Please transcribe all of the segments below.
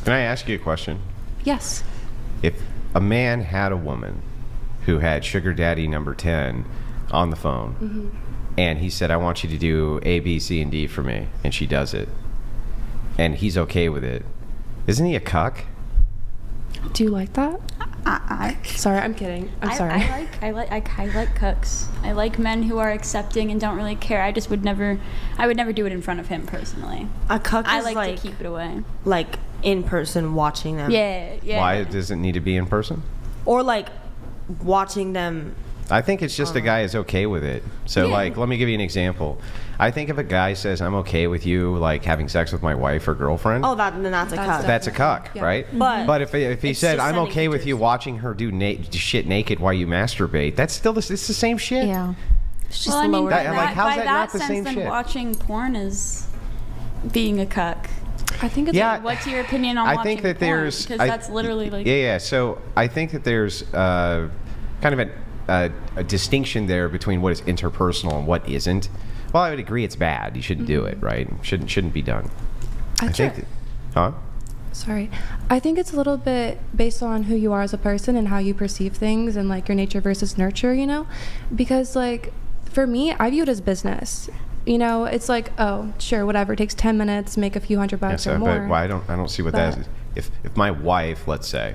Can I ask you a question? Yes. If a man had a woman who had sugar daddy number 10 on the phone, and he said, I want you to do A, B, C, and D for me, and she does it, and he's okay with it, isn't he a cuck? Do you like that? Sorry, I'm kidding. I'm sorry. I like cooks. I like men who are accepting and don't really care. I would never do it in front of him personally. A cuck I is like to keep it away. Like in person watching them. Yeah. Why does it need to be in person? Or like watching them. I think it's just a guy is okay with it. So, like, let me give you an example. I think if a guy says, I'm okay with you, like, having sex with my wife or girlfriend. Oh, then that's a cuck. That's a cuck, right? But if he said, I'm okay with you watching her do shit naked while you masturbate, that's still it's the same shit. Yeah. It's just lower. How's that not the same shit? Watching porn is being a cuck. I think it's What's your opinion on watching porn? Because that's literally like... Yeah. So I think that there's kind of a distinction there between what is interpersonal and what isn't. Well, I would agree it's bad. You shouldn't do it, right? Shouldn't be done. I think... Sorry. I think it's a little bit based on who you are as a person and how you perceive things and, like, your nature versus nurture, you know? Because, like, for me, I view it as business. You know, it's like, oh, sure, whatever. It takes 10 minutes, make a few $100 or more. But I don't see what that is. If my wife, let's say,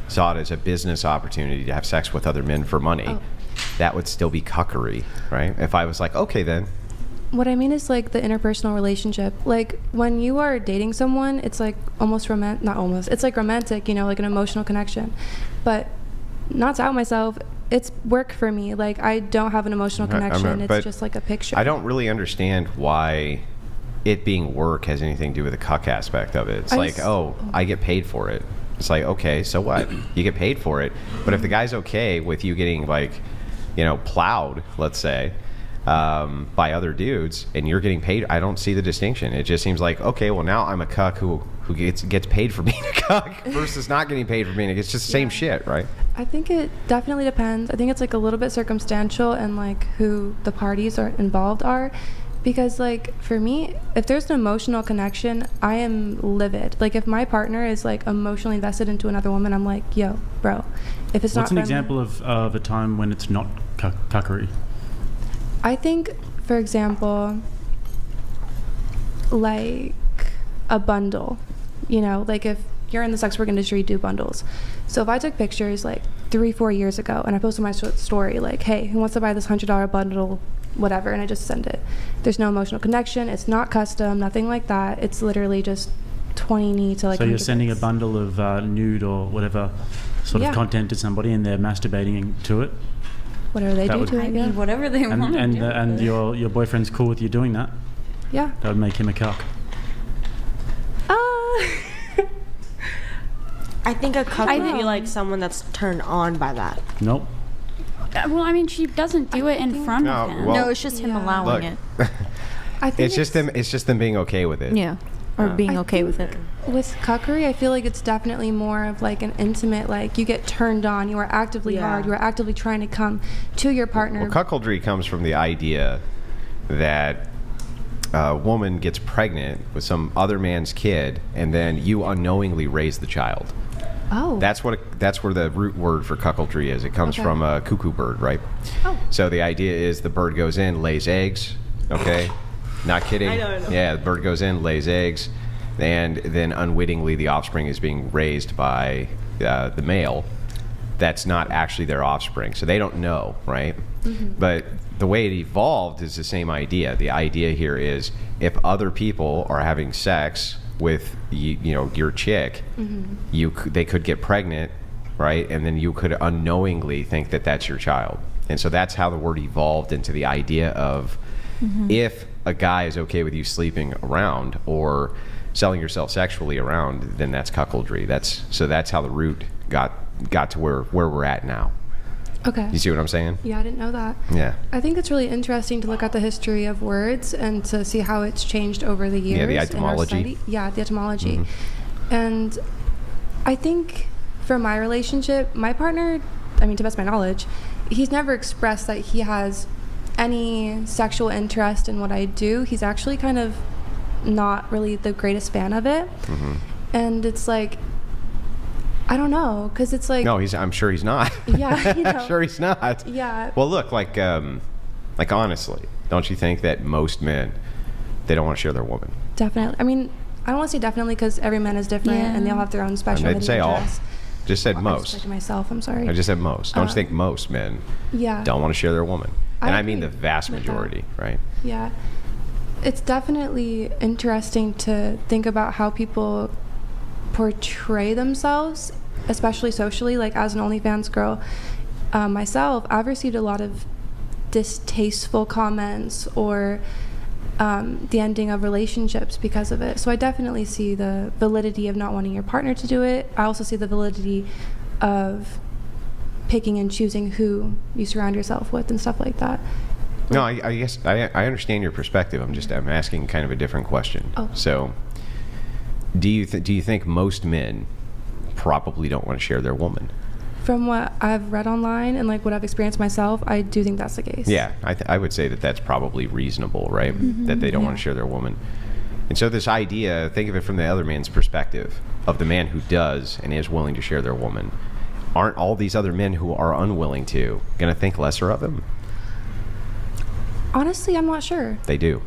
saw it as a business opportunity to have sex with other men for money, that would still be cuckery, right? If I was like, okay, then. What I mean is, like, the interpersonal relationship. Like, when you are dating someone, it's like almost it's like romantic, you know, like an emotional connection. But not to out myself, it's work for me. Like, I don't have an emotional connection. It's just like a picture. I don't really understand why it being work has anything to do with the cuck aspect of it. It's I get paid for it. It's like, okay, so what? You get paid for it. But if the guy's okay with you getting, like, you know, plowed, let's say, by other dudes, and you're getting paid, I don't see the distinction. It just seems like, okay, well, now I'm a cuck who gets paid for being a cuck versus not getting paid for being a cuck. It's just the same shit, right? I think it definitely depends. I think it's, like, a little bit circumstantial and, like, who the parties are involved are. Because, like, for me, if there's an emotional connection, I am livid. Like, if my partner is, like, emotionally invested into another woman, I'm like, yo, bro, if it's not... What's an example of a time when it's not cuckery? I think, for example, like a bundle. You know, like, if you're in the sex work industry, you do bundles. So if I took pictures, like, 3-4 years ago, and I posted my story, like, hey, who wants to buy this $100 bundle, whatever, and I just send it. There's no emotional connection. It's not custom, nothing like that. It's literally just 20 to, like, So you're sending a bundle of nude or whatever sort of content to somebody, and they're masturbating to it? Whatever they do to it, yeah. Whatever they want to do. And your boyfriend's cool with you doing that? Yeah. That would make him a cuck. I think a cuck would be like someone that's turned on by that. Nope. Well, I mean, she doesn't do it in front of him. No, it's just him allowing it. I think it's just them being okay with it. Yeah. Or being okay with it. With cuckery, I feel like it's definitely more of, like, an intimate, like, you get turned on, you are actively hard, you are actively trying to come to your partner. Well, cuckoldry comes from the idea that a woman gets pregnant with some other man's kid, and then you unknowingly raise the child. Oh. That's where the root word for cuckoldry is. It comes from a cuckoo bird, right? Oh. So the idea is the bird goes in, lays eggs, okay? Not kidding. I know. Yeah, the bird goes in, lays eggs, and then unwittingly the offspring is being raised by the male. That's not actually their offspring, so they don't know, right? Mm-hmm. But the way it evolved is the same idea. The idea here is if other people are having sex with your chick, they could get pregnant, right? And then you could unknowingly think that that's your child. And so that's how the word evolved into the idea of if a guy is okay with you sleeping around or selling yourself sexually around, then that's cuckoldry. That's how the root got to where we're at now. Okay. You see what I'm saying? Yeah, I didn't know that. Yeah. I think it's really interesting to look at the history of words and to see how it's changed over the years. Yeah, the etymology. Yeah, the etymology. And I think for my relationship, my partner, I mean, to best of my knowledge, he's never expressed that he has any sexual interest in what I do. He's actually kind of not really the greatest fan of it. And it's like, I don't know, because it's like... No, I'm sure he's not. Yeah, you know. I'm sure he's not. Yeah. Well, look, like honestly, don't you think that most men, they don't want to share their woman? Definitely. I mean, I don't want to say definitely because every man is different and they all have their own special I didn't say all. Just said I most. just myself, I'm sorry. I just said most. Don't you think most men don't want to share their woman? And I mean the vast majority, right? Yeah. It's definitely interesting to think about how people portray themselves, especially socially. Like, as an OnlyFans girl, myself, I've received a lot of distasteful comments or the ending of relationships because of it. So I definitely see the validity of not wanting your partner to do it. I also see the validity of picking and choosing who you surround yourself with and stuff like that. No, I guess I understand your perspective. I'm asking kind of a different question. Oh. So, do you think most men probably don't want to share their woman? From what I've read online and like what I've experienced myself, I do think that's the case. Yeah, I would say that that's probably reasonable, right? That they don't want to share their woman. And so this idea, think of it from the other man's perspective, of the man who does and is willing to share their woman. Aren't all these other men who are unwilling to going to think lesser of him? Honestly, I'm not sure. They do.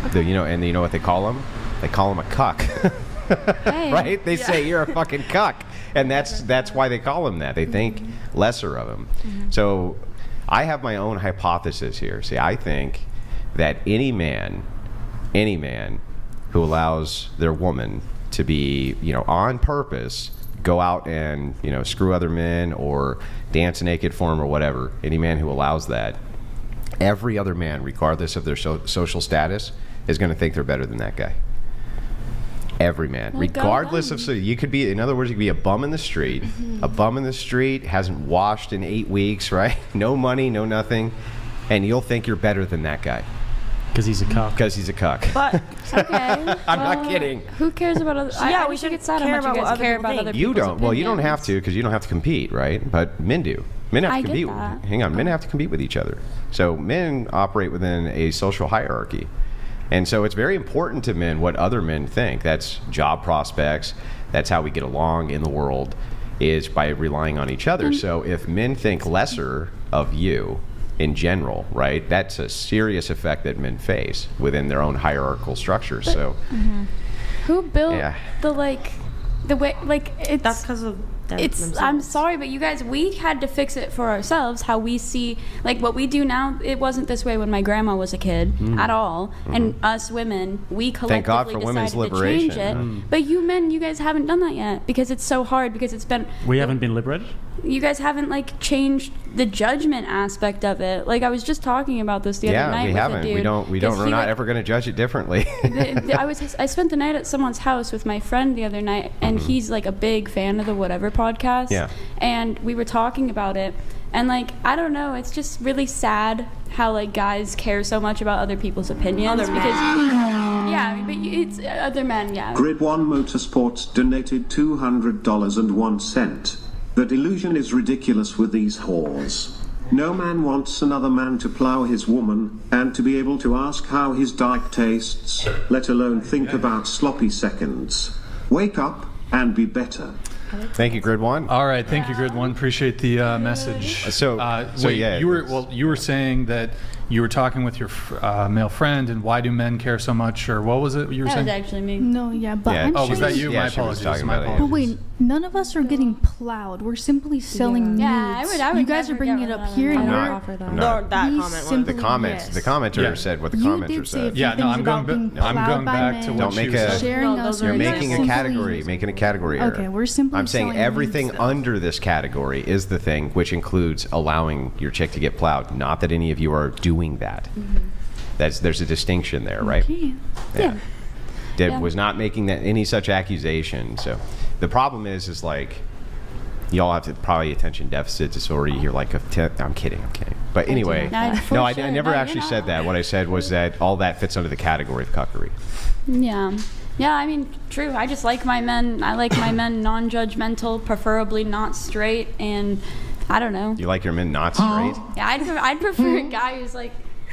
Okay. You know what they call him? They call him a cuck. Hey. Right? They say you're a fucking cuck. And that's why they call him that. They think lesser of him. So I have my own hypothesis here. See, I think that any man who allows their woman to be, on purpose, go out and, screw other men or dance naked for them or whatever, any man who allows that, every other man, regardless of their social status, is going to think they're better than that guy. Every man, well, regardless of, so you could be, in other words, you could be a bum in the street, hasn't washed in 8 weeks, right? No money, no nothing, and you'll think you're better than that guy. Because he's a cuck. But I'm not kidding. Who cares about other? Yeah, I we just should think it's sad care how much about you what guys other care people about think. other You people's don't. Well, you don't have opinions. to because you don't have to compete, right? But men do. Men have I to get compete. that. Hang on, men have to compete with each other. So men operate within a social hierarchy, and so it's very important to men what other men think. That's job prospects. That's how we get along in the world, is by relying on each other. So if men think lesser of you in general, right, that's a serious effect that men face within their own hierarchical structures. So Who built Yeah. the way it's that's because of them themselves. I'm sorry, but you guys, we had to fix it for ourselves. How we see, like, what we do now, it wasn't this way when my grandma was a kid at all. And us women, we collectively God for women's decided to change liberation. it. But you men, you guys haven't done that yet because it's so hard. Because it's been We haven't been liberated? you guys haven't changed the judgment aspect of it. Like, I was just talking about this the other night we with haven't. a dude. We're not ever going to judge it differently. I spent the night at someone's house with my friend the other night, and he's like a big fan of the Whatever podcast. Yeah. And we were talking about it, and I don't know, it's just really sad how guys care so much about other people's opinions because yeah, but it's other men, yeah. Grid 1 Motorsports donated $200.01. The delusion is ridiculous with these whores. No man wants another man to plow his woman, and to be able to ask how his dyke tastes, let alone think about sloppy seconds. Wake up and be better. Thank you, Grid One. All right, thank you, Grid One. Appreciate the message. Yeah, you were saying that you were talking with your male friend, and why do men care so much, or what was it you were That saying? was actually me. No, yeah, but Yeah. I'm Oh, sure. was that you? Yeah, My she was apologies. talking My about it, yeah. apologies. But wait, none of us are getting plowed. We're simply selling nudes. Yeah, I would you guys are never bringing get it up one of here, them. and I'm we're not. offer that. I'm No, not. that we comment was. simply- The comments. yes. The commenter Yeah. said what the You commenter did say a said. few Yeah, no, things I'm about going ba- being I'm plowed going by back men, to what Don't she make was a- saying. sharing No, us. those are You're we're making a simply- category. Making a category error. Okay, we're simply. I'm saying selling everything nudes. under this category is the thing, which includes allowing your chick to get plowed. Not that any of you are doing that. There's a distinction there, right? Okay. Yeah. Deb Yeah. was not making that any such accusation. So the problem is y'all have to probably attention deficit disorder. You're I'm kidding. But anyway, No, for no, I sure. never No, you're actually not. said that. What I said was that all that fits under the category of cuckery. Yeah. Yeah, I mean, true. I just like my men. I like my men non-judgmental, preferably not straight, and I don't know. You like your men not straight? Yeah, I'd prefer a guy who's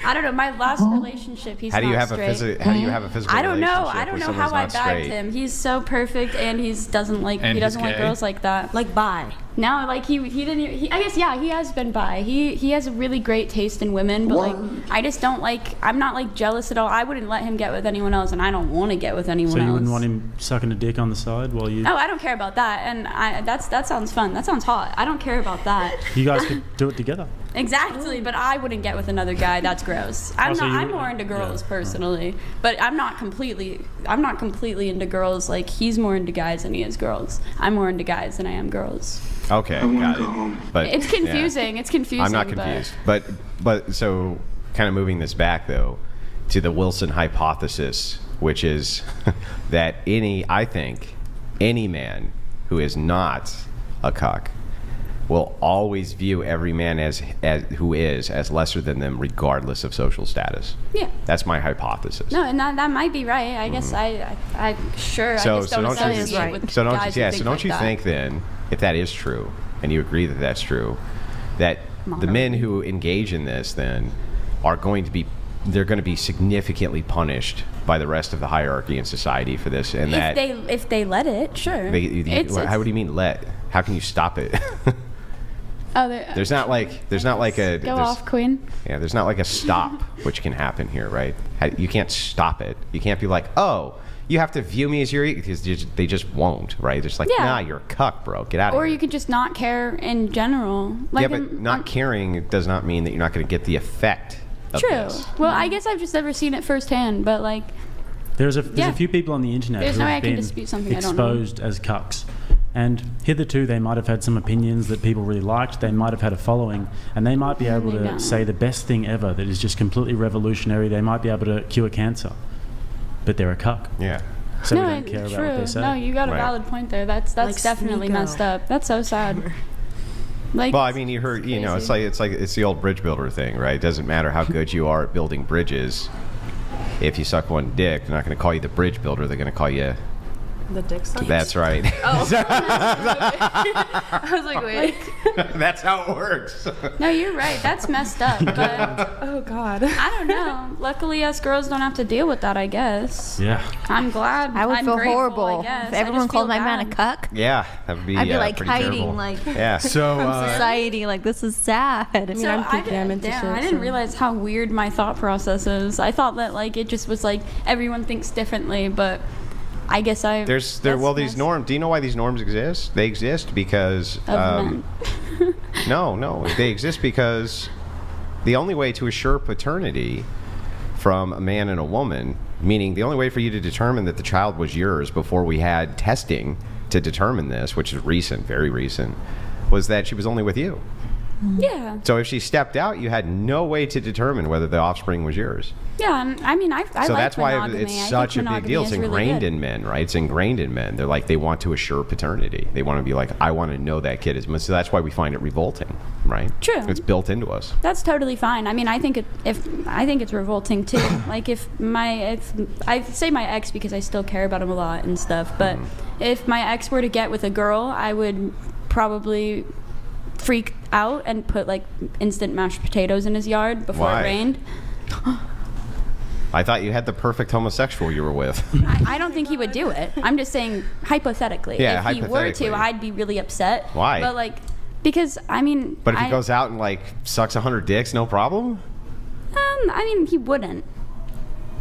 I don't know. My last relationship, he's How do you not have straight. how do you have a physical I don't know. relationship I don't with know someone how I who's not bagged straight? him. He's so perfect, and he doesn't like gay? girls like that. Like, No, like he didn't. I guess he has been bi. He has a really great taste in women, but like I just don't like. I'm not like jealous at all. I wouldn't let him get with anyone else, and I don't want to get with anyone So else. you wouldn't want him sucking a dick on the side while you... Oh, I don't care about that, and that sounds fun. That sounds hot. I don't care about that. You guys could do it together. Exactly, but I wouldn't get with another guy. That's gross. I'm so I'm more into girls personally, but I'm not completely into girls. Like he's more into guys than he is girls. I'm more into guys than I am girls. Okay, got it. But It's confusing. yeah. It's confusing. I'm not confused. But so kind of moving this back though to the Wilson hypothesis, which is that I think any man who is not a cuck will always view every man as who is as lesser than them, regardless of social status. Yeah. That's my hypothesis. No, and that might be right. I guess I sure. So I just don't don't you associate with so don't guys you, who yeah, think so don't like you that. think then, if that is true, and you agree that that's true, that the men who engage in this then are going to be significantly punished by the rest of the hierarchy in society for this, and if they let it, sure. how do you mean let? How can you stop it? There's not like a Go off, Queen. Yeah, there's not like a stop which can happen here, right? You can't stop it. You can't be like, oh, you have to view me as your equal, because they just won't, right? It's like, nah, you're a cuck, bro. Get out of here. Or you could just not care in general. Like yeah, but not caring does not mean that you're not going to get the effect of True. this. Well, I guess I've just never seen it firsthand, but like, There's a few people on the internet There's who no way I have can been dispute something I don't know. exposed as cucks. And hitherto, they might have had some opinions that people really liked. They might have had a following, and they might be able to say the best thing ever that is just completely revolutionary. They might be able to cure cancer, but they're a cuck. Yeah. So no, we don't care about true. what they say. No, you got a Right. valid point there. That's Like definitely Sneeko. messed up. That's so sad. Like, Well, I mean, you heard, it's the old bridge builder thing, right? It doesn't matter how good you are at building bridges. If you suck one dick, they're not going to call you the bridge builder. They're going to call you. The dick sucks. That's right. I was like, wait. That's how it works. no, you're right. That's messed up. But Oh God. I don't know. Luckily, us girls don't have to deal with that. I guess. Yeah. I'm glad. I would I'm feel grateful, horrible I guess. if I everyone just called feel my man a bad. cuck. Yeah, that would be. I'd be like pretty hiding, terrible. like Yeah. So, society. Like this is sad. I mean, I'm thinking I'm into shit. I didn't realize how weird my thought process is. I thought that like it just was like everyone thinks differently, but I guess These that's norms. Do you know why these norms exist? They exist because of men. no, they exist because the only way to assure paternity from a man and a woman, meaning the only way for you to determine that the child was yours before we had testing to determine this, which is recent, very recent, was that she was only with you. Yeah. So if she stepped out, you had no way to determine whether the offspring was yours. Yeah, and I mean, I So like that's why monogamy. it's I think such a big monogamy deal. It's is really ingrained good. in men, right? It's ingrained in men. They're like, they want to assure paternity. They want to be like, I want to know that kid is mine. So that's why we find it revolting, right? True. It's built into us. That's totally fine. I mean, I think it's revolting too. Like if I say my ex because I still care about him a lot and stuff, but if my ex were to get with a girl, I would probably freak out and put like instant mashed potatoes in his yard before Why? it rained. I thought you had the perfect homosexual you were with. I don't think he would do it. I'm just saying hypothetically. Yeah, if he were hypothetically. to, I'd be really upset. Why? But like, because I mean. But if he goes out and like sucks 100 dicks, no problem? I mean, he wouldn't.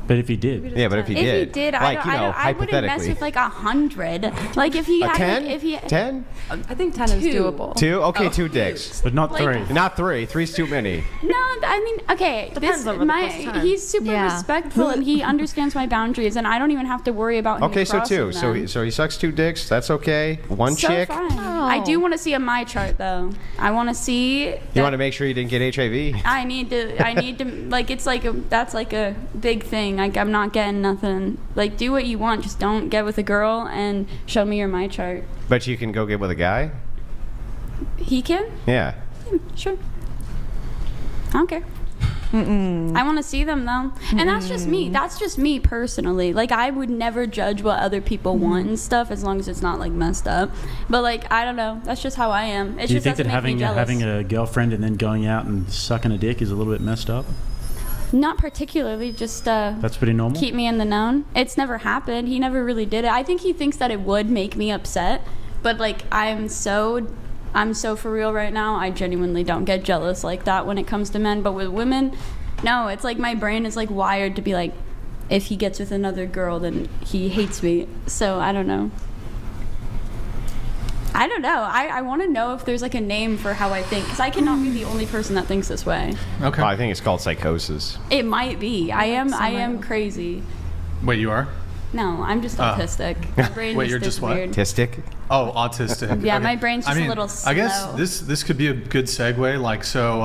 But if he did, Yeah, but if he If did. he did, like, I wouldn't mess with like 100. Like if he a had, 10? like, if he 10? I think 10 is doable. 2? Okay, 2 dicks. but not Like- three. Not 3. 3's too many. No, I mean, okay. Depends over the course of time. He's super Yeah. respectful and he understands my boundaries, and I don't even have to worry about him. Okay, so 2. crossing them. So he sucks 2 dicks. That's okay. One So chick. fine. I do want to see a my chart though. I want to see. You that- want to make sure you didn't get HIV. I need to like it's like that's like a big thing. Like I'm not getting nothing. Like do what you want, just don't get with a girl and show me your my chart. But you can go get with a guy? He can? Yeah. Sure. I don't care. I want to see them though, and that's just me. That's just me personally. Like I would never judge what other people want and stuff, as long as it's not like messed up. But like I don't know. That's just how I am. It Do you just think that doesn't make me having jealous. a girlfriend and then going out and sucking a dick is a little bit messed up? Not particularly, just That's pretty normal. keep me in the known. It's never happened. He never really did it. I think he thinks that it would make me upset, but like I'm so for real right now. I genuinely don't get jealous like that when it comes to men, but with women, no. It's like my brain is like wired to be like, if he gets with another girl, then he hates me. So I don't know. I want to know if there's like a name for how I think, because I cannot be the only person that thinks this way. Okay. Well, I think it's called psychosis. It might be. I am crazy. Wait, you are? No, I'm just autistic. My brain Wait, just you're is just what? weird. Autistic? Oh, autistic. Yeah, Okay. my brain's just a little slow. I guess this could be a good segue. Like, so